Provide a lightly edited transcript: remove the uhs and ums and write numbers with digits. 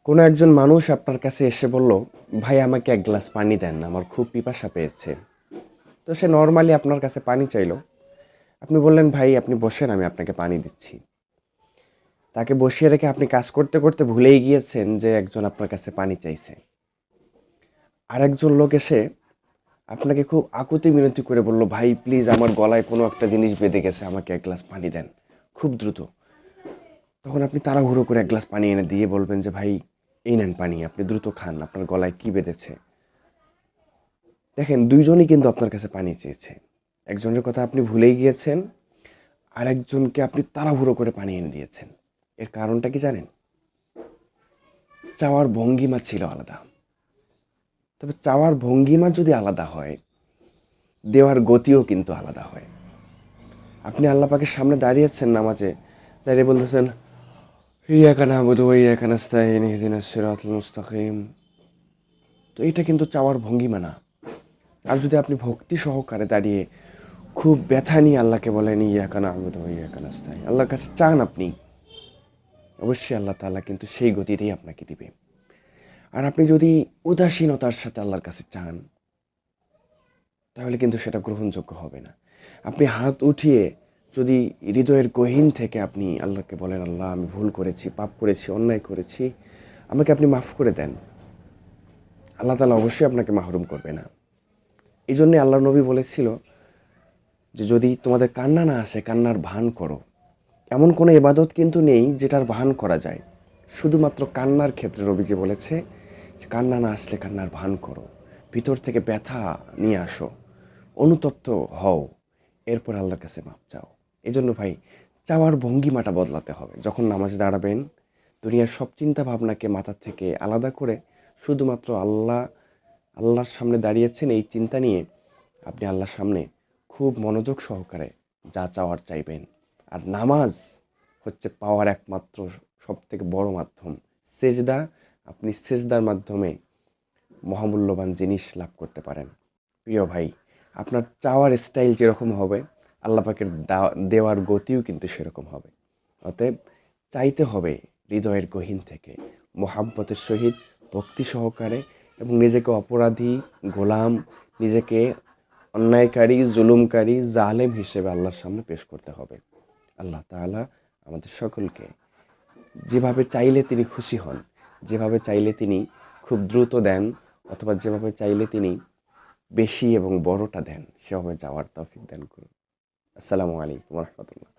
কোনো একজন মানুষ আপনার কাছে এসে বলল, ভাই আমাকে এক গ্লাস পানি দেন, আমার খুব পিপাসা পেয়েছে। তো সে নর্মালি আপনার কাছে পানি চাইলো। আপনি বললেন, ভাই আপনি বসেন, আমি আপনাকে পানি দিচ্ছি। তাকে বসিয়ে রেখে আপনি কাজ করতে করতে ভুলেই গিয়েছেন যে একজন আপনার কাছে পানি চাইছে। আরেকজন লোক এসে আপনাকে খুব আকুতি মিনতি করে বলল, ভাই প্লিজ আমার গলায় কোনো একটা জিনিস বেঁধে গেছে, আমাকে এক গ্লাস পানি দেন খুব দ্রুত। তখন আপনি তাড়াহুড়ো করে এক গ্লাস পানি এনে দিয়ে বলবেন যে, ভাই এই নেন পানি, আপনি দ্রুত খান, আপনার গলায় কি বেঁধেছে। দেখেন, দুইজনই কিন্তু আপনার কাছে পানি চেয়েছে। একজনের কথা আপনি ভুলেই গিয়েছেন, আর একজনকে আপনি তাড়াহুড়ো করে পানি এনে দিয়েছেন। এর কারণটা কি জানেন? চাওয়ার ভঙ্গিমা ছিল আলাদা। তবে চাওয়ার ভঙ্গিমা যদি আলাদা হয়, দেওয়ার গতিও কিন্তু আলাদা হয়। আপনি আল্লাহ পাকের সামনে দাঁড়িয়েছেন নামাজে, দাঁড়িয়ে বলতেছেন, ইয়াকা নাবুদু ওয়া ইয়াকা নাস্তাইন ইহদিনাস সিরাতাল মুস্তাকিম। তো এটা কিন্তু চাওয়ার ভঙ্গিমা না। আর যদি আপনি ভক্তি সহকারে দাঁড়িয়ে খুব ব্যথা নিয়ে আল্লাহকে বলেন, ইয়াকা নাবুদু ওয়া ইয়াকা নাস্তাইন, আল্লাহর কাছে চান আপনি, অবশ্যই আল্লাহ তাআলা কিন্তু সেই গতিতেই আপনাকে দিবে। আর আপনি যদি উদাসীনতার সাথে আল্লাহর কাছে চান, তাহলে কিন্তু সেটা গ্রহণযোগ্য হবে না। আপনি হাত উঠিয়ে যদি হৃদয়ের গহীন থেকে আপনি আল্লাহকে বলেন, আল্লাহ আমি ভুল করেছি, পাপ করেছি, অন্যায় করেছি, আমাকে আপনি মাফ করে দেন, আল্লাহ তাআলা অবশ্যই আপনাকে মাহরুম করবে না। এই জন্যে আল্লাহ নবী বলেছিল যে, যদি তোমাদের কান্না না আসে, কান্নার ভান করো। এমন কোনো ইবাদত কিন্তু নেই যেটার ভান করা যায়। শুধুমাত্র কান্নার ক্ষেত্রে নবীজি বলেছে যে, কান্না না আসলে কান্নার ভান করো, ভিতর থেকে ব্যথা নিয়ে আসো, অনুতপ্ত হও, এরপর আল্লাহর কাছে মাপ চাও। এই জন্য ভাই, চাওয়ার ভঙ্গিমাটা বদলাতে হবে। যখন নামাজে দাঁড়াবেন, দুনিয়ার সব চিন্তা ভাবনাকে মাথা থেকে আলাদা করে শুধুমাত্র আল্লাহর সামনে দাঁড়িয়েছেন এই চিন্তা নিয়ে আপনি আল্লাহর সামনে খুব মনোযোগ সহকারে যা চাওয়ার চাইবেন। আর নামাজ হচ্ছে পাওয়ার একমাত্র সবথেকে বড় মাধ্যম। সেজদা, আপনি সেজদার মাধ্যমে মহামূল্যবান জিনিস লাভ করতে পারেন। প্রিয় ভাই, আপনার চাওয়ার স্টাইল যেরকম হবে, আল্লাহ পাকের দেওয়ার গতিও কিন্তু সেরকম হবে। অতএব চাইতে হবে হৃদয়ের গহীন থেকে, মোহাব্বতের সহিত, ভক্তি সহকারে, এবং নিজেকে অপরাধী, গোলাম, নিজেকে অন্যায়কারী, জুলুমকারী, জালেম হিসেবে আল্লাহর সামনে পেশ করতে হবে। আল্লাহ তাআলা আমাদের সকলকে যেভাবে চাইলে তিনি খুশি হন, যেভাবে চাইলে তিনি খুব দ্রুত দেন, অথবা যেভাবে চাইলে তিনি বেশি এবং বড়টা দেন, সেভাবে যাওয়ার তৌফিক দান করুন। আসসালামু আলাইকুম ওয়া রাহমাতুল্লাহ।